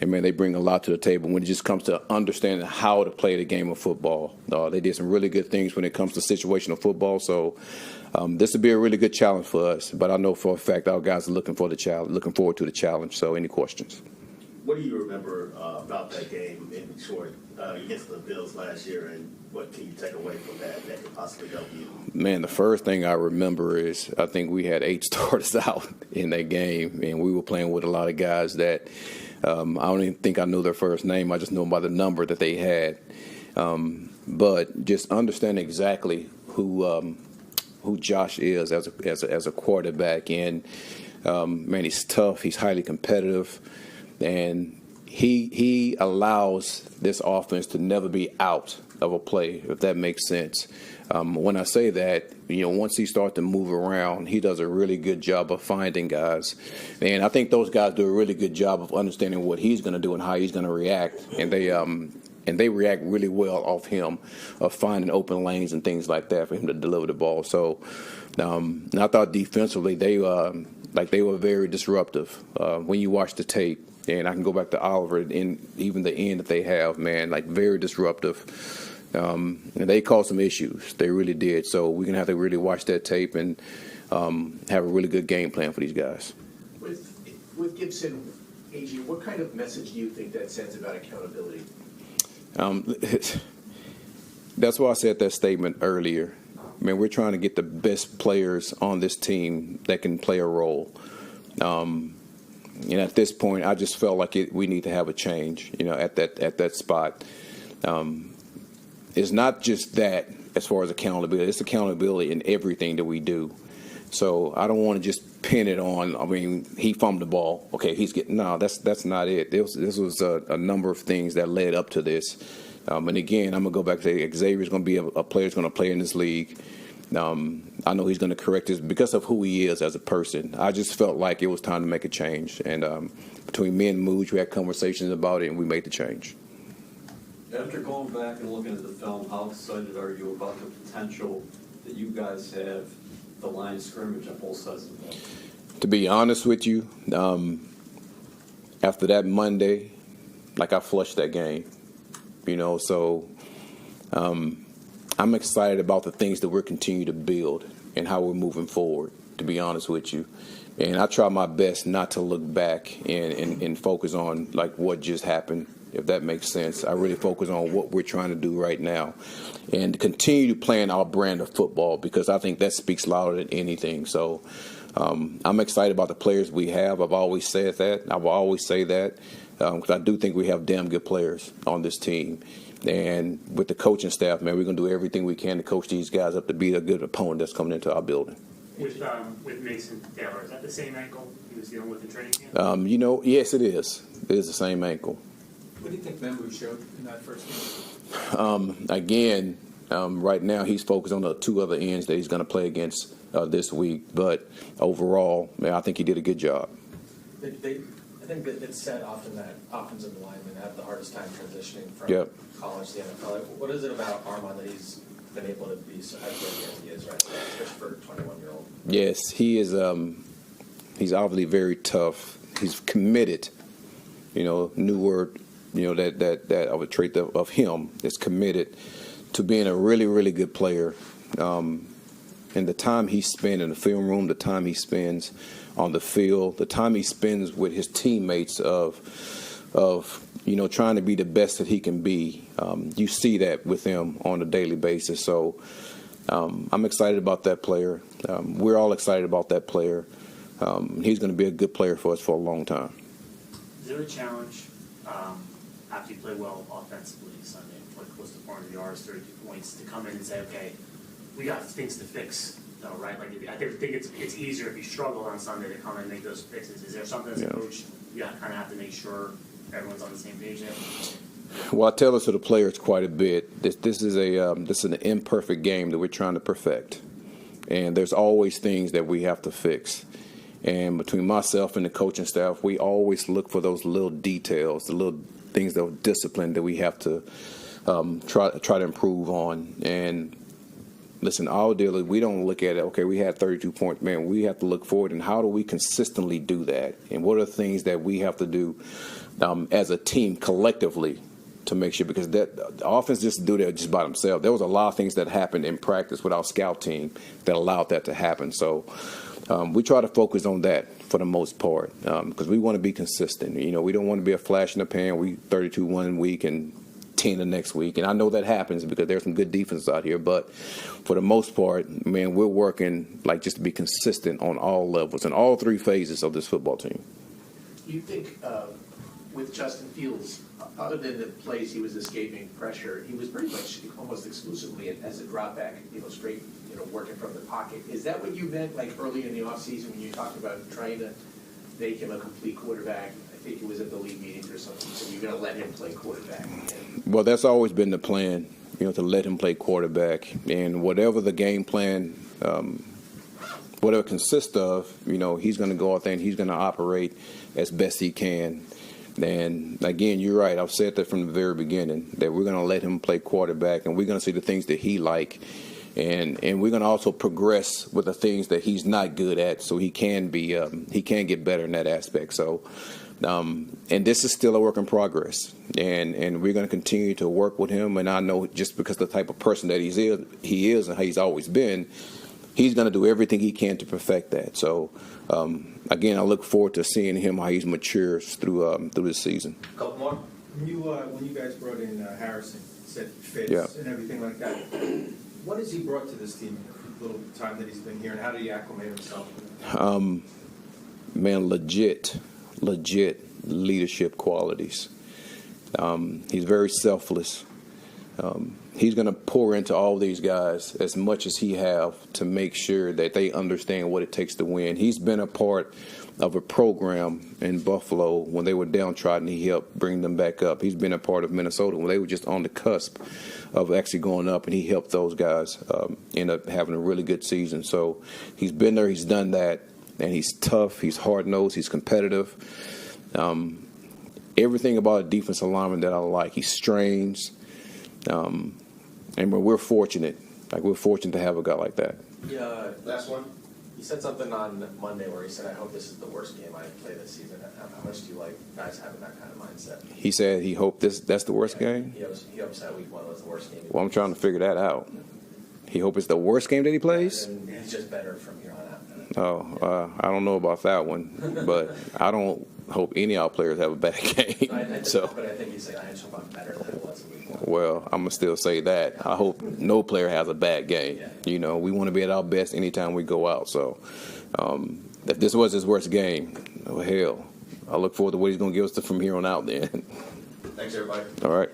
And, man, they bring a lot to the table when it just comes to understanding how to play the game of football. They did some really good things when it comes to situational football. So this will be a really good challenge for us. But I know for a fact our guys are looking forward to the challenge. So any questions? What do you remember about that game in Detroit against the Bills last year, and what can you take away from that could possibly help you? Man, the first thing I remember is I think we had 8 starters out in that game, and we were playing with a lot of guys that I don't even think I knew their first name. I just knew them by the number that they had. But just understanding exactly who Josh is as a quarterback, and man, he's tough. He's highly competitive. And he allows this offense to never be out of a play, if that makes sense. When I say that, once he starts to move around, he does a really good job of finding guys. And I think those guys do a really good job of understanding what he's going to do and how he's going to react. And they react really well off him, of finding open lanes and things like that for him to deliver the ball. So I thought defensively they were very disruptive. When you watch the tape, and I can go back to Oliver and even the end that they have, man, very disruptive. And they caused some issues. They really did. So we're going to have to really watch that tape and have a really good game plan for these guys. With Gibson, AG, what kind of message do you think that sends about accountability? That's why I said that statement earlier. I mean, we're trying to get the best players on this team that can play a role. And at this point, I just felt like we need to have a change, at that spot. It's not just that as far as accountability. It's accountability in everything that we do. So I don't want to just pin it on, he fumbled the ball. Okay, that's not it. This was a number of things that led up to this. And again, I'm going to go back to say Xavier's going to be a player who's going to play in this league. I know he's going to correct this because of who he is as a person. I just felt like it was time to make a change. And between me and Mooj, we had conversations about it, and we made the change. After going back and looking at the film, how excited are you about the potential that you guys have the line of scrimmage on both sides of the ball? To be honest with you, after that Monday, I flushed that game. So I'm excited about the things that we're continuing to build and how we're moving forward, to be honest with you. And I try my best not to look back and focus on, what just happened, if that makes sense. I really focus on what we're trying to do right now and continue playing our brand of football, because I think that speaks louder than anything. So I'm excited about the players we have. I've always said that. I will always say that because I do think we have damn good players on this team. And with the coaching staff, man, we're going to do everything we can to coach these guys up to be a good opponent that's coming into our building. With Mason Taylor, is that the same ankle he was dealing with in training camp? Yes, it is. It is the same ankle. What do you think Membu showed in that first game? Again, right now he's focused on the 2 other ends that he's going to play against this week. But overall, man, I think he did a good job. I think that it's said often that offensive linemen have the hardest time transitioning from college to the NFL. What is it about Armand that he's been able to be so as good as he is right now, especially for a 21-year-old? Yes, he is. He's obviously very tough. He's committed. New word. That of a trait of him is committed to being a really, really good player. And the time he spends in the film room, the time he spends on the field, the time he spends with his teammates of trying to be the best that he can be. You see that with him on a daily basis. So I'm excited about that player. We're all excited about that player. He's going to be a good player for us for a long time. Is there a challenge after you play well offensively Sunday, close to 400 yards, 32 points, to come in and say, okay, we got things to fix, though, right? I think it's easier if you struggle on Sunday to come in and make those fixes. Is there something as a coach you kind of have to make sure everyone's on the same page there? Well, I tell this to the players quite a bit. This is an imperfect game that we're trying to perfect, and there's always things that we have to fix. And between myself and the coaching staff, we always look for those little details, the little things that are discipline that we have to try to improve on. And listen, our deal is we don't look at it, okay, we had 32 points. Man, we have to look forward, and how do we consistently do that? And what are the things that we have to do as a team collectively to make sure, because that the offense just do that just by themselves. There was a lot of things that happened in practice with our scout team that allowed that to happen. So we try to focus on that for the most part because we want to be consistent. You know, we don't want to be a flash in the pan. We 32 one week and 10 the next week. And I know that happens because there's some good defense out here. But for the most part, man, we're working like just to be consistent on all levels and all three phases of this football team. You think with Justin Fields, other than the plays he was escaping pressure, he was pretty much almost exclusively as a drop back, straight, working from the pocket. Is that what you meant, like early in the offseason when you talked about trying to make him a complete quarterback? I think it was at the league meetings or something. So you're going to let him play quarterback. Well, that's always been the plan, to let him play quarterback. And whatever the game plan, whatever it consists of, he's going to go out there and he's going to operate as best he can. And again, you're right. I've said that from the very beginning that we're going to let him play quarterback, and we're going to see the things that he like, and we're going to also progress with the things that he's not good at, so he can be he can get better in that aspect. So, and this is still a work in progress, and we're going to continue to work with him. And I know just because of the type of person that he is and how he's always been, he's going to do everything he can to perfect that. So, again, I look forward to seeing him how he matures through this season. Couple more. When you guys brought in Harrison, said Fitz Yeah. and everything like that, what has he brought to this team the little time that he's been here, and how did he acclimate himself? Man, legit leadership qualities. He's very selfless. He's going to pour into all these guys as much as he have to make sure that they understand what it takes to win. He's been a part of a program in Buffalo when they were downtrodden. He helped bring them back up. He's been a part of Minnesota when they were just on the cusp of actually going up, and he helped those guys end up having a really good season. So he's been there, he's done that, and he's tough, he's hard-nosed, he's competitive. Everything about a defensive lineman that I like. He's strange. And we're fortunate. We're fortunate to have a guy like that. Yeah, Last one. he said something on Monday where he said, "I hope this is the worst game I play this season." How much do you like guys having that kind of mindset? He said he hoped that's the worst game. He hopes that week 1 was the worst game. Well, I'm trying to figure that out. He hopes it's the worst game that he plays? And he's just better from here on out. Oh, I don't know about that one. But I don't hope any of our players have a bad game. But I think he's saying, "I just hope I'm better than it was in week 1." Well, I'm going to still say that. I hope no player has a bad game. Yeah. We want to be at our best anytime we go out. So if this was his worst game, oh, hell, I look forward to what he's going to give us from here on out then. Thanks, everybody. All right.